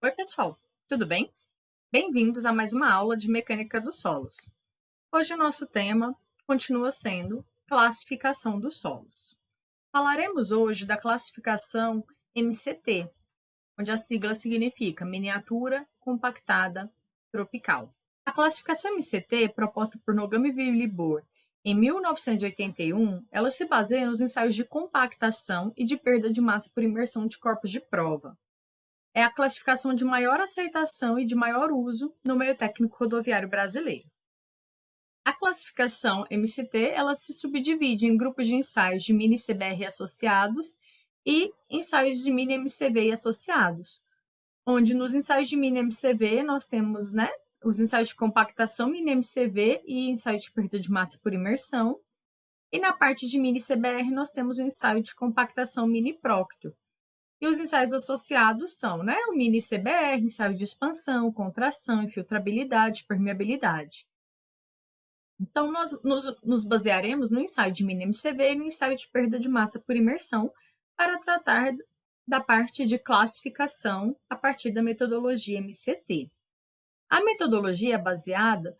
Oi, pessoal, tudo bem? Bem-vindos a mais uma aula de Mecânica dos Solos. Hoje o nosso tema continua sendo classificação dos solos. Falaremos hoje da classificação MCT, onde a sigla significa Miniatura Compactada Tropical. A classificação MCT, proposta por Nogami e Libor em 1981, ela se baseia nos ensaios de compactação e de perda de massa por imersão de corpos de prova. É a classificação de maior aceitação e de maior uso no meio técnico rodoviário brasileiro. A classificação MCT ela se subdivide em grupos de ensaios de mini CBR associados e ensaios de mini MCV associados, onde nos ensaios de mini MCV nós temos os ensaios de compactação mini MCV e ensaio de perda de massa por imersão, e na parte de mini CBR nós temos o ensaio de compactação mini Proctor. E os ensaios associados são o mini CBR, ensaio de expansão, contração, infiltrabilidade, permeabilidade. Então, nós nos basearemos no ensaio de mini MCV e no ensaio de perda de massa por imersão para tratar da parte de classificação a partir da metodologia MCT. A metodologia é baseada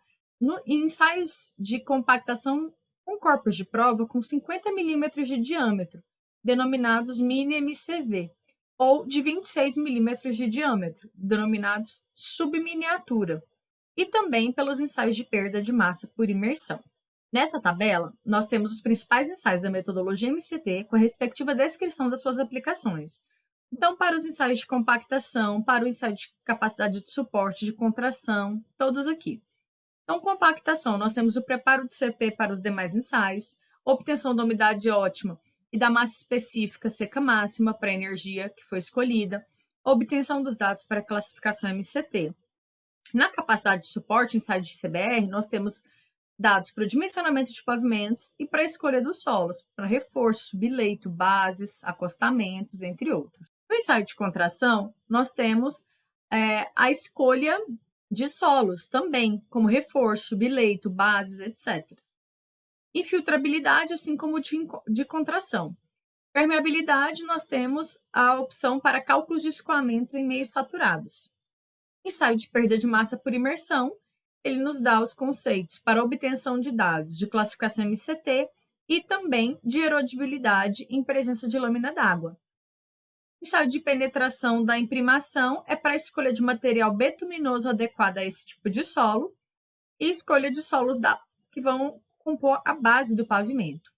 em ensaios de compactação com corpos de prova com 50 milímetros de diâmetro, denominados mini MCV, ou de 26 milímetros de diâmetro, denominados subminiatura, e também pelos ensaios de perda de massa por imersão. Nessa tabela, nós temos os principais ensaios da metodologia MCT com a respectiva descrição das suas aplicações. Então, para os ensaios de compactação, para o ensaio de capacidade de suporte, de contração, todos aqui. Então, compactação, nós temos o preparo de CP para os demais ensaios, obtenção da umidade ótima e da massa específica seca máxima para a energia que foi escolhida, obtenção dos dados para a classificação MCT. Na capacidade de suporte, ensaio de CBR, nós temos dados para o dimensionamento de pavimentos e para a escolha dos solos, para reforço, subleito, bases, acostamentos, entre outros. No ensaio de contração, nós temos a escolha de solos também, como reforço, subleito, bases, etc. Infiltrabilidade, assim como de contração. Permeabilidade, nós temos a opção para cálculos de escoamentos em meios saturados. Ensaio de perda de massa por imersão, ele nos dá os conceitos para obtenção de dados de classificação MCT e também de erodibilidade em presença de lâmina d'água. Ensaio de penetração da imprimação é para a escolha de material betuminoso adequado a esse tipo de solo e escolha de solos que vão compor a base do pavimento.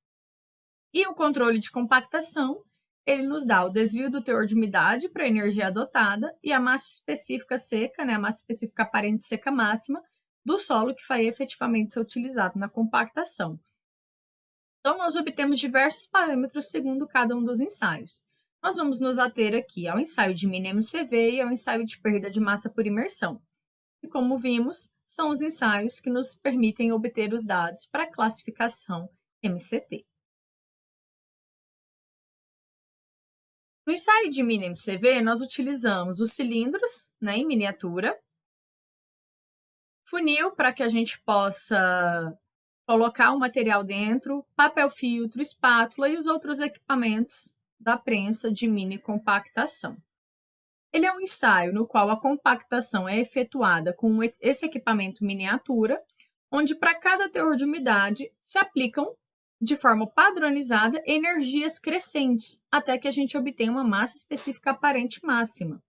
E o controle de compactação, ele nos dá o desvio do teor de umidade para a energia adotada e a massa específica seca, a massa específica aparente seca máxima do solo que vai efetivamente ser utilizado na compactação. Então, nós obtemos diversos parâmetros segundo cada um dos ensaios. Nós vamos nos ater aqui ao ensaio de mini MCV e ao ensaio de perda de massa por imersão. E como vimos, são os ensaios que nos permitem obter os dados para a classificação MCT. No ensaio de mini MCV, nós utilizamos os cilindros em miniatura, funil para que a gente possa colocar o material dentro, papel filtro, espátula e os outros equipamentos da prensa de mini compactação. Ele é um ensaio no qual a compactação é efetuada com esse equipamento miniatura, onde para cada teor de umidade se aplicam de forma padronizada energias crescentes, até que a gente obtenha uma massa específica aparente máxima.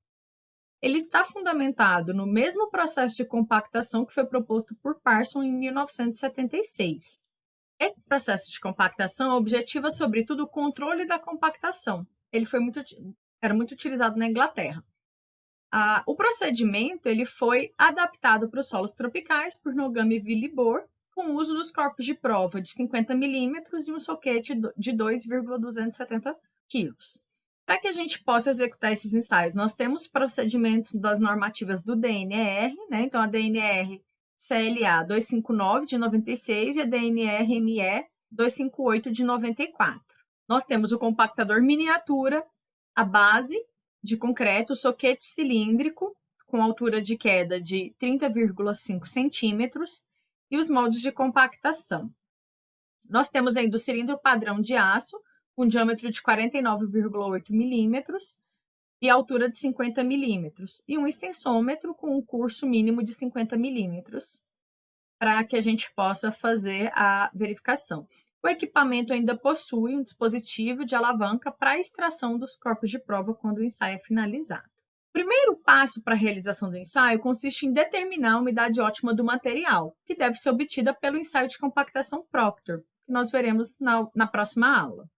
Ele está fundamentado no mesmo processo de compactação que foi proposto por Parsons em 1976. Esse processo de compactação objetiva, sobretudo, o controle da compactação. Ele era muito utilizado na Inglaterra. O procedimento ele foi adaptado para os solos tropicais por Nogami e Libor, com o uso dos corpos de prova de 50 milímetros e um soquete de 2,270 kg. Para que a gente possa executar esses ensaios, nós temos procedimentos das normativas do DNR, então a DNR CLA 259 de 96 e a DNR ME 258 de 94. Nós temos o compactador miniatura, a base de concreto, o soquete cilíndrico com altura de queda de 30,5 centímetros e os moldes de compactação. Nós temos ainda o cilindro padrão de aço, com diâmetro de 49,8 milímetros, e altura de 50 milímetros, e um extensômetro com um curso mínimo de 50 milímetros, para que a gente possa fazer a verificação. O equipamento ainda possui um dispositivo de alavanca para a extração dos corpos de prova quando o ensaio é finalizado. O primeiro passo para a realização do ensaio consiste em determinar a umidade ótima do material, que deve ser obtida pelo ensaio de compactação Proctor, que nós veremos na próxima aula.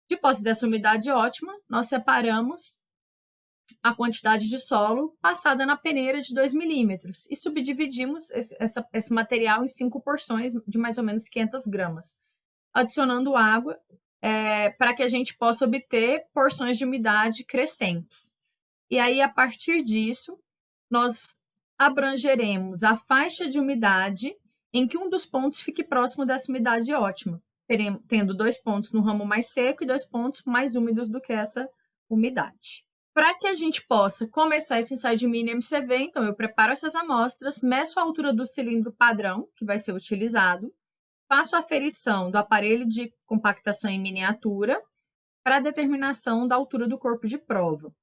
De posse dessa umidade ótima, nós separamos a quantidade de solo passada na peneira de 2 milímetros e subdividimos esse material em 5 porções de mais ou menos 500 gramas, adicionando água para que a gente possa obter porções de umidade crescentes. E aí, a partir disso, nós abrangeremos a faixa de umidade em que um dos pontos fique próximo dessa umidade ótima, tendo 2 pontos no ramo mais seco e 2 pontos mais úmidos do que essa umidade. Para que a gente possa começar esse ensaio de mini MCV, então eu preparo essas amostras, meço a altura do cilindro padrão que vai ser utilizado, faço a aferição do aparelho de compactação em miniatura para a determinação da altura do corpo de prova.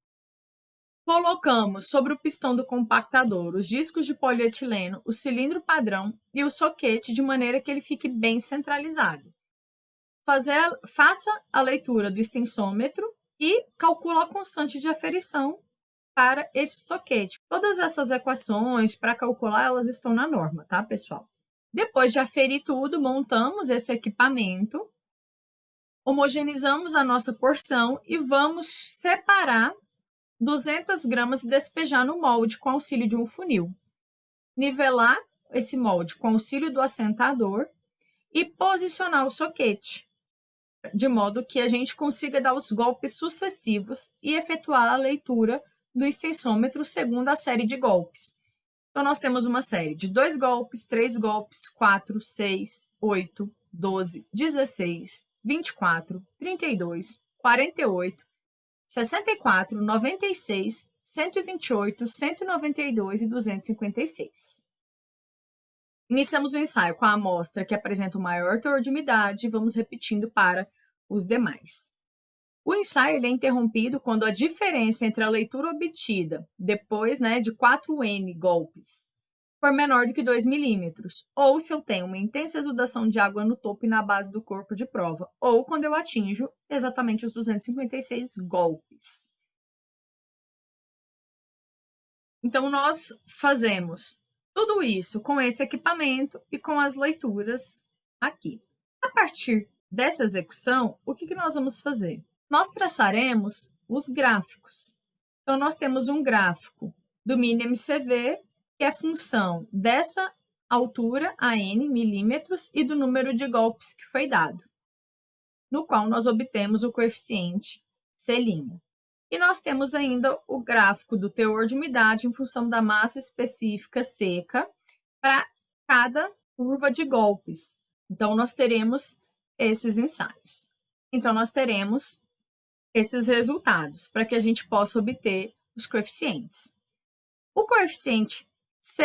Colocamos sobre o pistão do compactador os discos de polietileno, o cilindro padrão e o soquete de maneira que ele fique bem centralizado. Faça a leitura do extensômetro e calcula a constante de aferição para esse soquete. Todas essas equações para calcular, elas estão na norma, tá, pessoal? Depois de aferir tudo, montamos esse equipamento, homogeneizamos a nossa porção e vamos separar 200 gramas e despejar no molde com auxílio de um funil. Nivelar esse molde com auxílio do assentador e posicionar o soquete, de modo que a gente consiga dar os golpes sucessivos e efetuar a leitura do extensômetro segundo a série de golpes. Então, nós temos uma série de 2 golpes, 3 golpes, 4, 6, 8, 12, 16, 24, 32, 48, 64, 96, 128, 192 e 256. Iniciamos o ensaio com a amostra que apresenta o maior teor de umidade e vamos repetindo para os demais. O ensaio é interrompido quando a diferença entre a leitura obtida depois de 4N golpes for menor do que 2 milímetros, ou se eu tenho uma intensa exudação de água no topo e na base do corpo de prova, ou quando eu atinjo exatamente os 256 golpes. Então, nós fazemos tudo isso com esse equipamento e com as leituras aqui. A partir dessa execução, o que nós vamos fazer? Nós traçaremos os gráficos. Então, nós temos um gráfico do mini MCV, que é função dessa altura, a N milímetros, e do número de golpes que foi dado, no qual nós obtemos o coeficiente C'. E nós temos ainda o gráfico do teor de umidade em função da massa específica seca para cada curva de golpes. Então, nós teremos esses ensaios. Então, nós teremos esses resultados para que a gente possa obter os coeficientes. O coeficiente C',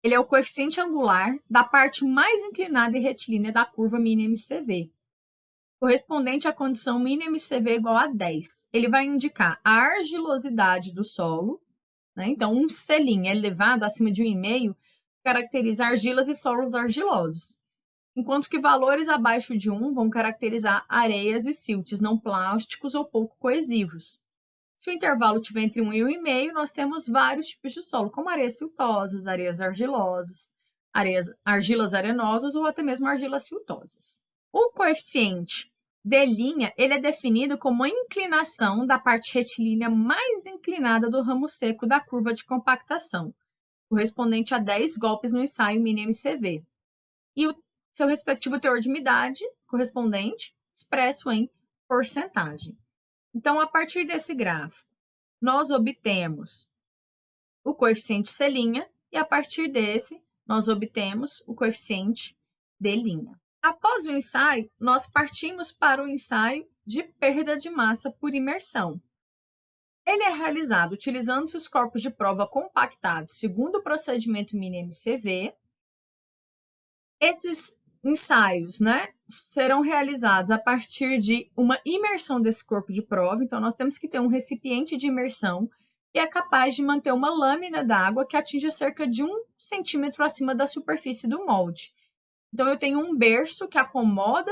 ele é o coeficiente angular da parte mais inclinada e retilínea da curva mini MCV, correspondente à condição mini MCV igual a 10. Ele vai indicar a argilosidade do solo, Então, um C' elevado acima de 1,5 caracteriza argilas e solos argilosos, enquanto que valores abaixo de 1 vão caracterizar areias e siltes não plásticos ou pouco coesivos. Se o intervalo estiver entre 1 e 1,5, nós temos vários tipos de solo, como areias siltosas, areias argilosas, argilas arenosas ou até mesmo argilas siltosas. O coeficiente D', ele é definido como a inclinação da parte retilínea mais inclinada do ramo seco da curva de compactação, correspondente a 10 golpes no ensaio mini MCV. E o seu respectivo teor de umidade correspondente, expresso em porcentagem. Então, a partir desse gráfico, nós obtemos o coeficiente C' e, a partir desse, nós obtemos o coeficiente D'. Após o ensaio, nós partimos para o ensaio de perda de massa por imersão. Ele é realizado utilizando os corpos de prova compactados segundo o procedimento mini MCV. Esses ensaios, serão realizados a partir de uma imersão desse corpo de prova. Então, nós temos que ter um recipiente de imersão que é capaz de manter uma lâmina d'água que atinja cerca de 1 centímetro acima da superfície do molde. Então, eu tenho um berço que acomoda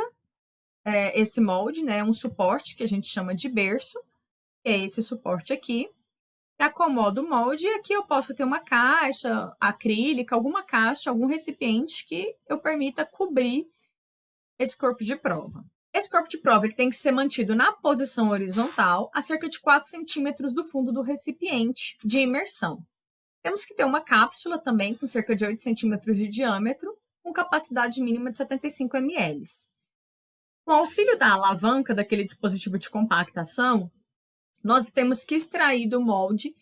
esse molde, né? Um suporte que a gente chama de berço, que é esse suporte aqui, que acomoda o molde, e aqui eu posso ter uma caixa acrílica, alguma caixa, algum recipiente que eu permita cobrir esse corpo de prova. Esse corpo de prova ele tem que ser mantido na posição horizontal a cerca de 4 centímetros do fundo do recipiente de imersão. Temos que ter uma cápsula também com cerca de 8 centímetros de diâmetro, com capacidade mínima de 75 ml. Com o auxílio da alavanca daquele dispositivo de compactação, nós temos que extrair do molde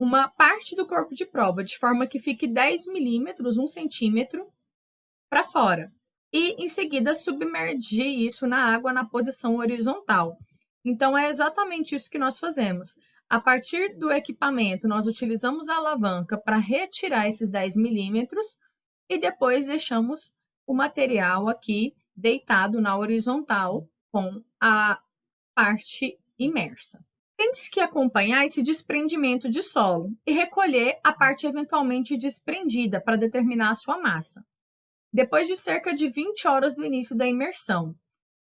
uma parte do corpo de prova, de forma que fique 10 milímetros, 1 centímetro, para fora. E, em seguida, submergir isso na água na posição horizontal. Então, é exatamente isso que nós fazemos. A partir do equipamento, nós utilizamos a alavanca para retirar esses 10 milímetros e depois deixamos o material aqui deitado na horizontal com a parte imersa. Tem-se que acompanhar esse desprendimento de solo e recolher a parte eventualmente desprendida para determinar a sua massa. Depois de cerca de 20 horas do início da imersão.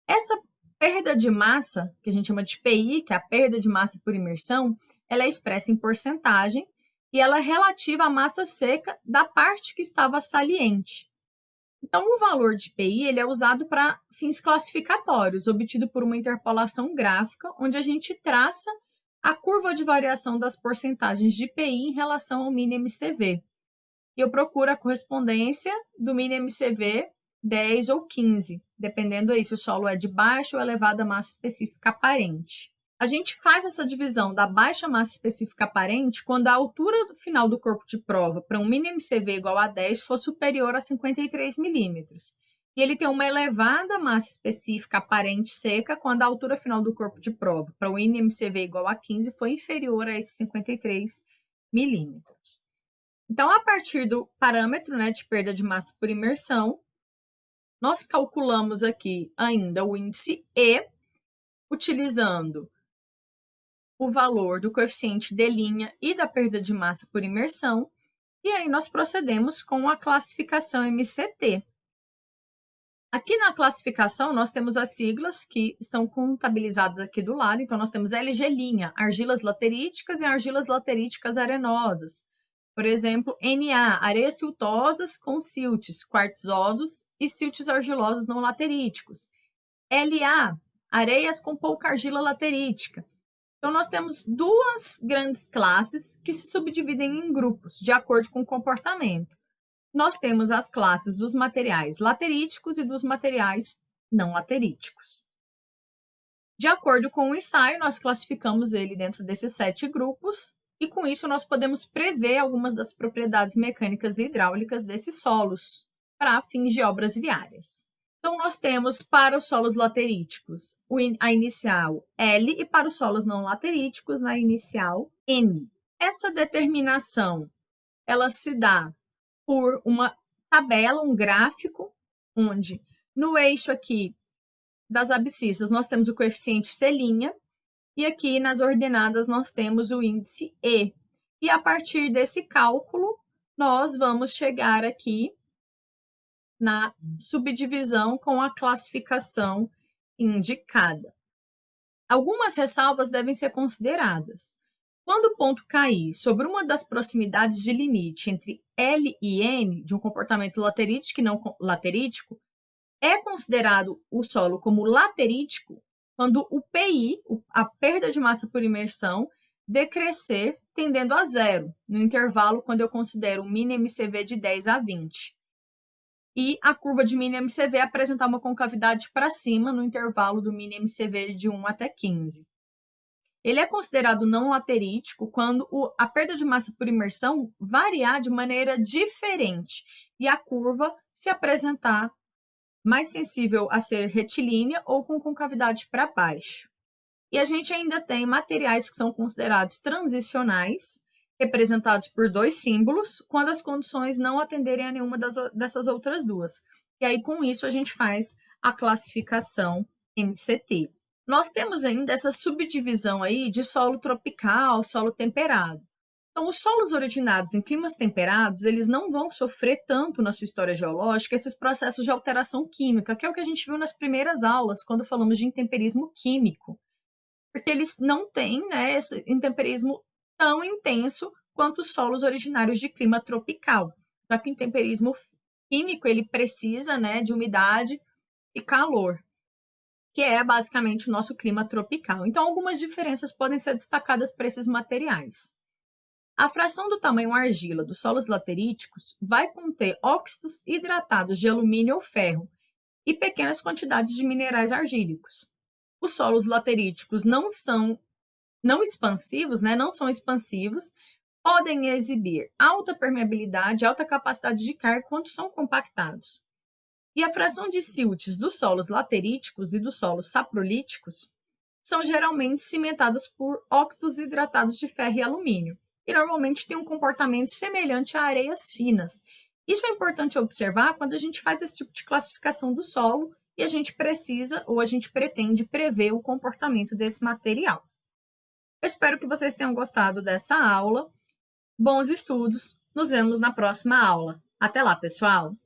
Essa perda de massa, que a gente chama de PI, que é a perda de massa por imersão, ela é expressa em porcentagem e ela é relativa à massa seca da parte que estava saliente. Então, o valor de PI ele é usado para fins classificatórios, obtido por uma interpolação gráfica, onde a gente traça a curva de variação das porcentagens de PI em relação ao MINE-MCV. E eu procuro a correspondência do MINE-MCV 10 ou 15, dependendo aí se o solo é de baixa ou elevada massa específica aparente. A gente faz essa divisão da baixa massa específica aparente quando a altura final do corpo de prova para um MINE-MCV igual a 10 for superior a 53 milímetros. E ele tem uma elevada massa específica aparente seca quando a altura final do corpo de prova para o MINE-MCV igual a 15 for inferior a esses 53 milímetros. Então, a partir do parâmetro, né, de perda de massa por imersão, nós calculamos aqui ainda o índice E, utilizando o valor do coeficiente de e da perda de massa por imersão, e aí nós procedemos com a classificação MCT. Aqui na classificação, nós temos as siglas que estão contabilizadas aqui do lado, então nós temos LG', argilas lateríticas e argilas lateríticas arenosas. Por exemplo, Na, areias siltosas com siltes quartzosos e siltes argilosos não lateríticos. La, areias com pouca argila laterítica. Então, nós temos duas grandes classes que se subdividem em grupos, de acordo com o comportamento. Nós temos as classes dos materiais lateríticos e dos materiais não lateríticos. De acordo com o ensaio, nós classificamos ele dentro desses 7 grupos, e com isso nós podemos prever algumas das propriedades mecânicas e hidráulicas desses solos para fins de obras viárias. Então, nós temos para os solos lateríticos a inicial L e para os solos não lateríticos a inicial N. Essa determinação ela se dá por uma tabela, um gráfico, onde no eixo aqui das abscissas nós temos o coeficiente C', e aqui nas ordenadas nós temos o índice E. E a partir desse cálculo, nós vamos chegar aqui na subdivisão com a classificação indicada. Algumas ressalvas devem ser consideradas. Quando o ponto cair sobre uma das proximidades de limite entre L e N, de um comportamento laterítico e não laterítico, é considerado o solo como laterítico quando o PI, a perda de massa por imersão, decrescer tendendo a zero, no intervalo quando eu considero o MINE-MCV de 10 a 20. E a curva de MINE-MCV apresentar uma concavidade para cima no intervalo do MINE-MCV de 1 até 15. Ele é considerado não laterítico quando a perda de massa por imersão variar de maneira diferente e a curva se apresentar mais sensível a ser retilínea ou com concavidade para baixo. E a gente ainda tem materiais que são considerados transicionais, representados por 2 símbolos, quando as condições não atenderem a nenhuma dessas outras duas. e aí com isso a gente faz a classificação MCT. Nós temos ainda essa subdivisão aí de solo tropical, solo temperado. Então, os solos originados em climas temperados, eles não vão sofrer tanto na sua história geológica esses processos de alteração química, que é o que a gente viu nas primeiras aulas, quando falamos de intemperismo químico, porque eles não têm, né, esse intemperismo tão intenso quanto os solos originários de clima tropical. Já que o intemperismo químico, ele precisa, né, de umidade e calor, que é basicamente o nosso clima tropical. Então, algumas diferenças podem ser destacadas para esses materiais. A fração do tamanho argila dos solos lateríticos vai conter óxidos hidratados de alumínio ou ferro e pequenas quantidades de minerais argílicos. Os solos lateríticos não expansivos, né, não são expansivos, podem exibir alta permeabilidade, alta capacidade de carga quando são compactados. E a fração de siltes dos solos lateríticos e dos solos saprolíticos são geralmente cimentados por óxidos hidratados de ferro e alumínio, e normalmente tem um comportamento semelhante a areias finas. Isso é importante observar quando a gente faz esse tipo de classificação do solo e a gente precisa ou a gente pretende prever o comportamento desse material. Eu espero que vocês tenham gostado dessa aula. Bons estudos! Nos vemos na próxima aula. Até lá, pessoal!